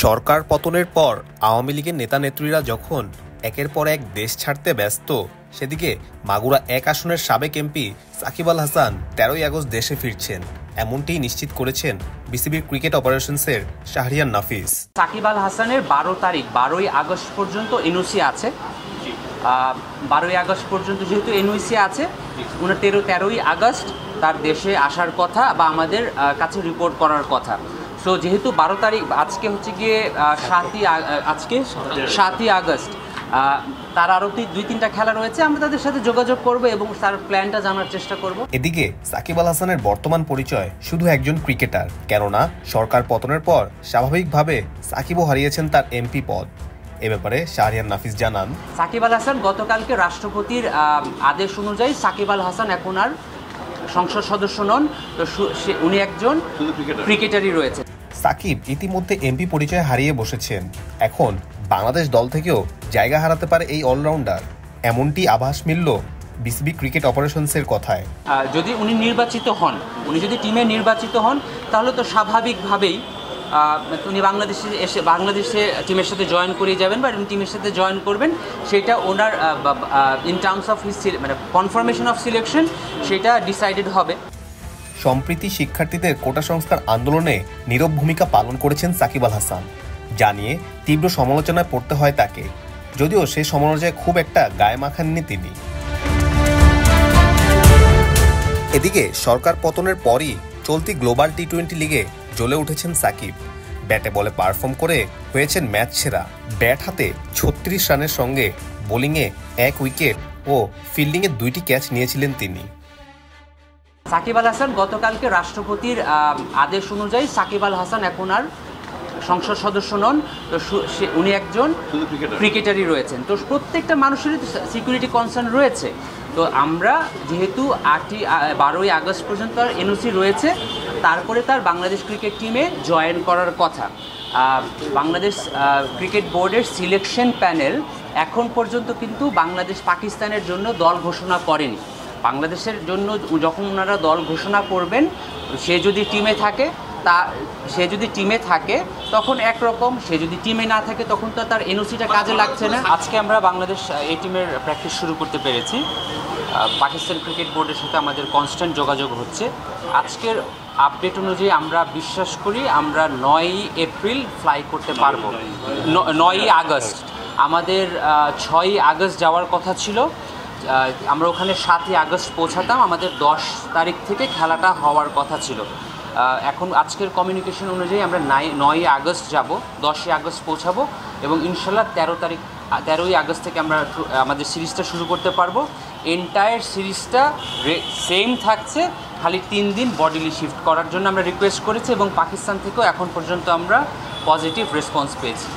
সরকার পতনের পর আওয়ামী লীগের নেতা-নেত্রীরা যখন একের পর এক দেশ ছাড়তে ব্যস্ত, সেদিকে মাগুরা ১ আসনের সাবেক এমপি সাকিব আল হাসান ১৩ই আগস্ট দেশে ফিরছেন, এমনটিই নিশ্চিত করেছেন বিসিবির ক্রিকেট অপারেশনসের শাহরিয়ার নাফিস। সাকিব আল হাসানের ১২ই আগস্ট পর্যন্ত এনওসি আছে। ১২ই আগস্ট পর্যন্ত যেহেতু এনওসি আছে, ১৩ই আগস্ট তার দেশে আসার কথা বা আমাদের কাছে রিপোর্ট করার কথা। সো যেহেতু ১২ তারিখ, আজকে হচ্ছে গিয়ে ৭ই আগস্ট, তার আরও ২-৩টা খেলা রয়েছে, আমরা তাদের সাথে যোগাযোগ করব এবং তার প্ল্যানটা জানার চেষ্টা করব। এদিকে সাকিব আল হাসানের বর্তমান পরিচয় শুধু একজন ক্রিকেটার, কেননা সরকার পতনের পর স্বাভাবিকভাবে সাকিবও হারিয়েছেন তার এমপি পদ। এ ব্যাপারে শাহরিয়ার নাফিস জানান, সাকিব আল হাসান গতকালকে রাষ্ট্রপতির আদেশ অনুযায়ী সাকিব আল হাসান এখন আর সংসদ সদস্য নন, তো উনি একজন ক্রিকেটারই রয়েছে। সাকিব ইতিমধ্যে এমপি পরিচয় হারিয়ে বসেছেন, এখন বাংলাদেশ দল থেকেও জায়গা হারাতে পারে এই অলরাউন্ডার, এমনটি আভাস মিলল বিসিবি ক্রিকেট অপারেশনসের কথায়। যদি উনি নির্বাচিত হন, উনি যদি টিমে নির্বাচিত হন, তাহলে তো স্বাভাবিকভাবেই উনি বাংলাদেশে টিমের সাথে জয়েন করে যাবেন বা টিমের সাথে জয়েন করবেন, সেটা ওনার ইন টার্মস অফ হিজ মানে কনফার্মেশন অফ সিলেকশন, সেটা ডিসাইডেড হবে। সম্প্রতি শিক্ষার্থীদের কোটা সংস্কার আন্দোলনে নীরব ভূমিকা পালন করেছেন সাকিব আল হাসান, জানিয়ে তীব্র সমালোচনায় পড়তে হয় তাকে, যদিও সেই সমালোচনায় খুব একটা গায়ে মাখাননি তিনি। এদিকে সরকার পতনের পরই চলতি গ্লোবাল টি-20 লিগে জ্বলে উঠেছেন সাকিব। ব্যাটে বলে পারফর্ম করে হয়েছেন ম্যাচ সেরা। ব্যাট হাতে ৩৬ রানের সঙ্গে বোলিংয়ে ১ উইকেট ও ফিল্ডিংয়ে ২টি ক্যাচ নিয়েছিলেন তিনি। সাকিব আল হাসান গতকালকে রাষ্ট্রপতির আদেশ অনুযায়ী সাকিব আল হাসান এখন আর সংসদ সদস্য নন, তো উনি একজন ক্রিকেটারই রয়েছেন। তো প্রত্যেকটা মানুষেরই সিকিউরিটি কনসার্ন রয়েছে। তো আমরা যেহেতু ১২ই আগস্ট পর্যন্ত এনওসি রয়েছে, তারপরে তার বাংলাদেশ ক্রিকেট টিমে জয়েন করার কথা। বাংলাদেশ ক্রিকেট বোর্ডের সিলেকশন প্যানেল এখন পর্যন্ত কিন্তু বাংলাদেশ পাকিস্তানের জন্য দল ঘোষণা করেনি। বাংলাদেশের জন্য যখন ওনারা দল ঘোষণা করবেন, সে যদি টিমে থাকে তখন একরকম, সে যদি টিমে না থাকে তখন তো তার এনওসিটা কাজে লাগছে না। আজকে আমরা বাংলাদেশ এই টিমের প্র্যাকটিস শুরু করতে পেরেছি। পাকিস্তান ক্রিকেট বোর্ডের সাথে আমাদের কনস্ট্যান্ট যোগাযোগ হচ্ছে। আজকের আপডেট অনুযায়ী আমরা বিশ্বাস করি আমরা ৯ই এপ্রিল ফ্লাই করতে পারবো। ৯ই আগস্ট, আমাদের ৬ই আগস্ট যাওয়ার কথা ছিল, আমরা ওখানে ৭ই আগস্ট পৌঁছাতাম, আমাদের ১০ তারিখ থেকে খেলাটা হওয়ার কথা ছিল। এখন আজকের কমিউনিকেশন অনুযায়ী আমরা ৯ই আগস্ট যাব, ১০ই আগস্ট পৌঁছাবো এবং ইনশাল্লাহ ১৩ই আগস্ট থেকে আমরা আমাদের সিরিজটা শুরু করতে পারবো। এন্টায়ার সিরিজটা সেম থাকছে, খালি ৩ দিন বডিলি শিফট করার জন্য আমরা রিকোয়েস্ট করেছি এবং পাকিস্তান থেকেও এখন পর্যন্ত আমরা পজিটিভ রেসপন্স পেয়েছি।